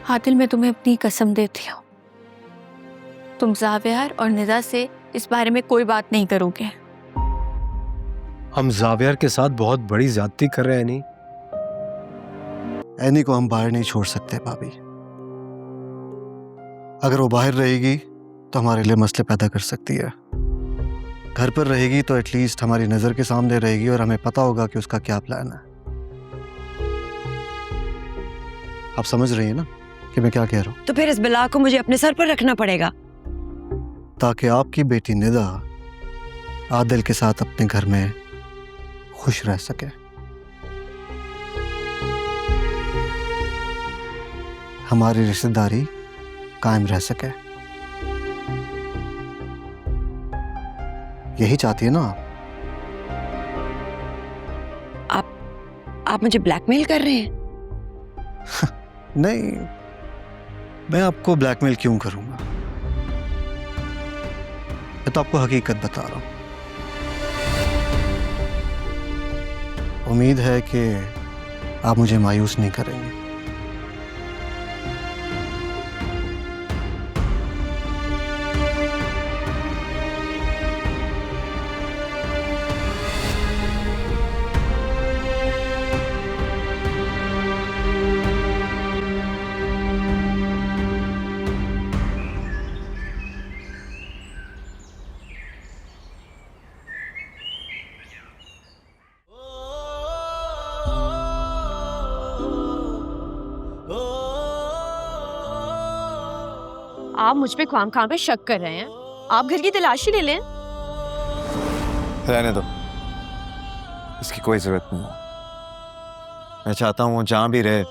आदिल, मैं तुम्हें अपनी कसम देती हूँ, तुम ज़ावियार और निदा से इस बारे में कोई बात नहीं करोगे। हम ज़ावियार के साथ बहुत बड़ी ज्यादती कर रहे हैं। नहीं, एनी को हम बाहर नहीं छोड़ सकते भाभी। अगर वो बाहर रहेगी तो हमारे लिए मसले पैदा कर सकती है। घर पर रहेगी तो एटलीस्ट हमारी नजर के सामने रहेगी और हमें पता होगा कि उसका क्या प्लान है। आप समझ रही हैं ना कि मैं क्या कह रहा हूँ? तो फिर इस बला को मुझे अपने सर पर रखना पड़ेगा, ताकि आपकी बेटी निदा आदिल के साथ अपने घर में खुश रह सके। हमारी रिश्तेदारी कायम रह सके। यही चाहती है ना आप मुझे ब्लैकमेल कर रहे हैं? नहीं, मैं आपको ब्लैकमेल क्यों करूंगा? मैं तो आपको हकीकत बता रहा हूं। उम्मीद है कि आप मुझे मायूस नहीं करेंगे। आप मुझ पे ख्वाम पे शक कर रहे हैं। आप घर की तलाशी ले लें। रहने दो, इसकी कोई जरूरत नहीं है। मैं चाहता हूं वो जहां भी रहे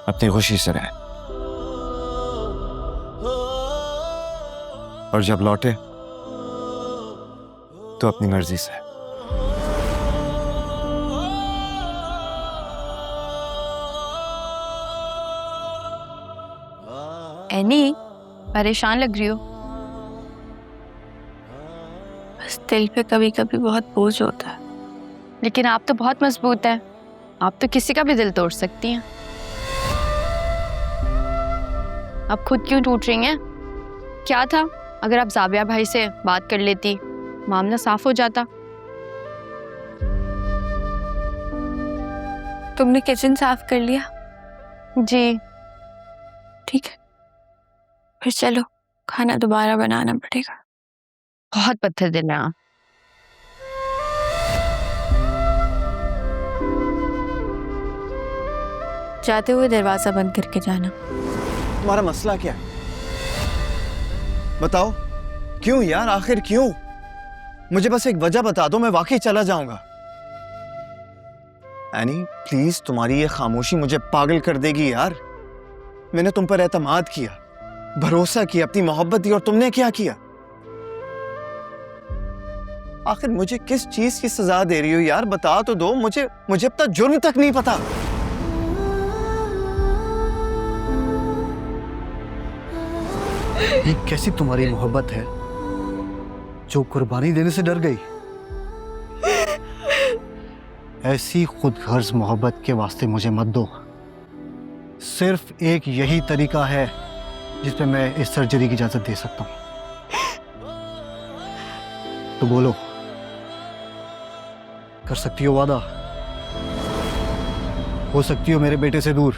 अपनी खुशी से रहे, और जब लौटे तो अपनी मर्जी से। एनी, परेशान लग रही हो। बस दिल पे कभी कभी बहुत बोझ होता है। लेकिन आप तो बहुत मजबूत हैं। आप तो किसी का भी दिल तोड़ सकती हैं। आप खुद क्यों टूट रही हैं? क्या था अगर आप ज़ाविया भाई से बात कर लेती, मामला साफ हो जाता। तुमने किचन साफ कर लिया? जी। ठीक है, फिर चलो, खाना दोबारा बनाना पड़ेगा। बहुत पत्थर दिल हैं आप। जाते हुए दरवाजा बंद करके जाना। तुम्हारा मसला क्या है? बताओ, क्यों यार, आखिर क्यों? मुझे बस एक वजह बता दो, मैं वाकई चला जाऊंगा। एनी प्लीज, तुम्हारी ये खामोशी मुझे पागल कर देगी यार। मैंने तुम पर एतमाद किया, भरोसा किया, अपनी मोहब्बत दी, और तुमने क्या किया? आखिर मुझे किस चीज की सजा दे रही हो यार? बता तो दो मुझे अब तक जुर्म तक नहीं पता। ये कैसी तुम्हारी मोहब्बत है जो कुर्बानी देने से डर गई? ऐसी खुदगर्ज मोहब्बत के वास्ते मुझे मत दो। सिर्फ एक यही तरीका है जिस पे मैं इस सर्जरी की इजाजत दे सकता हूं। तो बोलो, कर सकती हो वादा? हो सकती हो मेरे बेटे से दूर?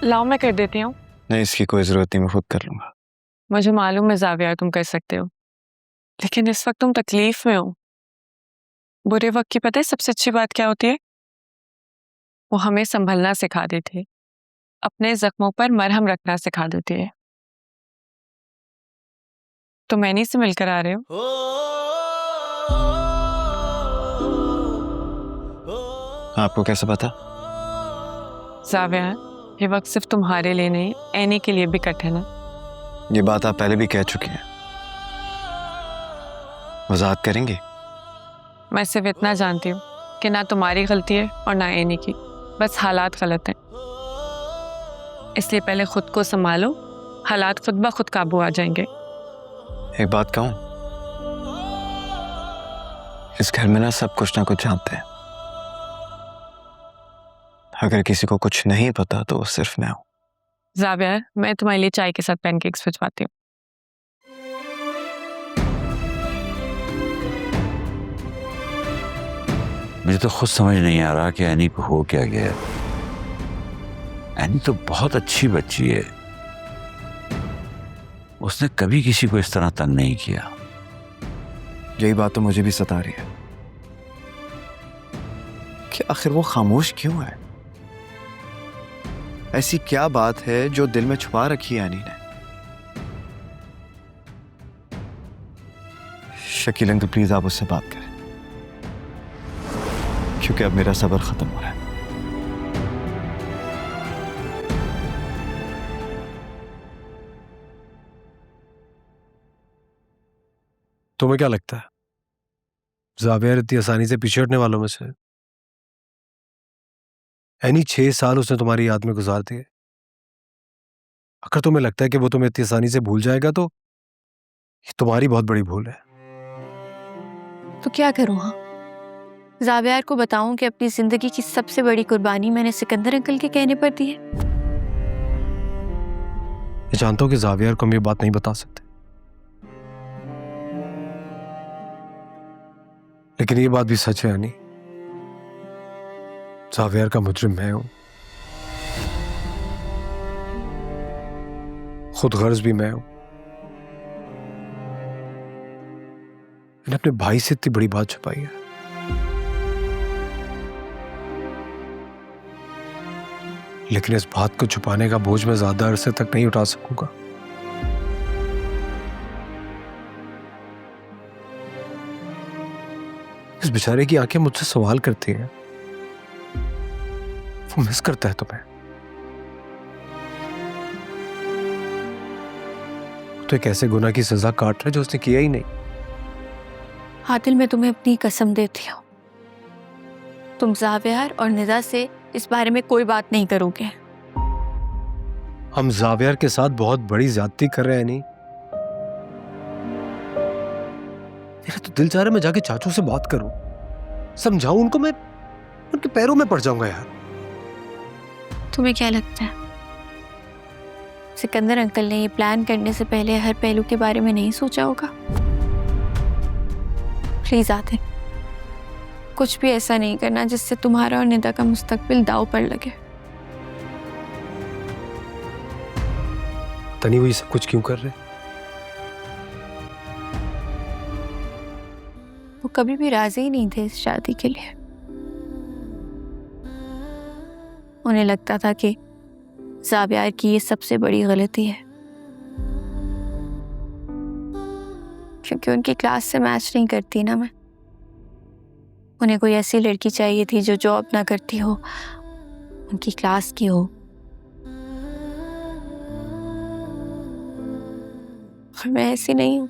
लाओ, मैं कर देती हूँ। नहीं, इसकी कोई जरूरत नहीं, मैं खुद कर लूंगा। मुझे मालूम है ज़ाविया तुम कर सकते हो, लेकिन इस वक्त तुम तकलीफ में हो। बुरे वक्त की पता है सबसे अच्छी बात क्या होती है? वो हमें संभलना सिखा देती है, अपने जख्मों पर मरहम रखना सिखा देती है। तुम एनी से मिलकर आ रहे हो? आपको कैसे पता? ज़ाविया, ये वक्त सिर्फ तुम्हारे लिए नहीं, एनी के लिए भी कठिन है। ये बात आप पहले भी कह चुकी हैं, वजाहत करेंगे? मैं सिर्फ इतना जानती हूँ कि ना तुम्हारी गलती है और ना एनी की, बस हालात गलत हैं। इसलिए पहले खुद को संभालो हालात खुद ब खुद काबू आ जाएंगे। एक बात कहूं, इस घर में ना सब कुछ ना कुछ जानते हैं। अगर किसी को कुछ नहीं पता तो वो सिर्फ मैं हूं। जावियर, मैं तुम्हारे लिए चाय के साथ पैनकेक्स भिजवाती हूँ। मुझे तो खुद समझ नहीं आ रहा कि एनी को हो क्या गया। एनी तो बहुत अच्छी बच्ची है, उसने कभी किसी को इस तरह तंग नहीं किया। यही बात तो मुझे भी सता रही है कि आखिर वो खामोश क्यों है। ऐसी क्या बात है जो दिल में छुपा रखी है एनी ने। शकील अंकल प्लीज आप उससे बात करें, क्योंकि अब मेरा सब्र खत्म हो रहा है। तुम्हें क्या लगता है जावियर इतनी आसानी से पीछे हटने वालों में से? एनी 6 साल उसने तुम्हारी याद में गुजार दिए। अगर तुम्हें लगता है कि वो तुम्हें इतनी आसानी से भूल जाएगा तो ये तुम्हारी बहुत बड़ी भूल है। तो क्या करूँ? हाँ, जावियर को बताऊं कि अपनी जिंदगी की सबसे बड़ी कुर्बानी मैंने सिकंदर अंकल के कहने पर दी है? मैं जानता हूं कि जावियर को हम ये बात नहीं बता सकते, लेकिन ये बात भी सच है यानी जावियर का मुजरिम मैं हूं, खुद गर्ज भी मैं हूं। मैंने अपने भाई से इतनी बड़ी बात छुपाई है। लेकिन इस बात को छुपाने का बोझ मैं ज्यादा अरसे तक नहीं उठा सकूंगा। इस बेचारे की आंखें मुझसे सवाल करती हैं, वो मिस करता है तुम्हें। तो एक ऐसे गुनाह की सजा काट रहा है जो उसने किया ही नहीं। आदिल, मैं तुम्हें अपनी कसम देती हूँ, तुम जावियर और निदा से इस बारे में कोई बात नहीं करोगे। हम जावियर के साथ बहुत बड़ी ज्यादती कर रहे हैं। नहीं, मेरा तो दिल चाह रहा है मैं जाके चाचू से बात करूं, समझाऊं उनको। मैं उनके पैरों में पड़ जाऊंगा यार। तुम्हें क्या लगता है सिकंदर अंकल ने ये प्लान करने से पहले हर पहलू के बारे में नहीं सोचा होगा? प्लीज आदिल, कुछ भी ऐसा नहीं करना जिससे तुम्हारा और निदा का मुस्तकबिल दांव पर लगे। तनी वो ये सब कुछ क्यों कर रहे? वो कभी भी राजी ही नहीं थे इस शादी के लिए। उन्हें लगता था कि जावियर की ये सबसे बड़ी गलती है, क्योंकि उनकी क्लास से मैच नहीं करती ना मैं। उन्हें कोई ऐसी लड़की चाहिए थी जो जॉब ना करती हो, उनकी क्लास की हो। और मैं ऐसी नहीं हूं।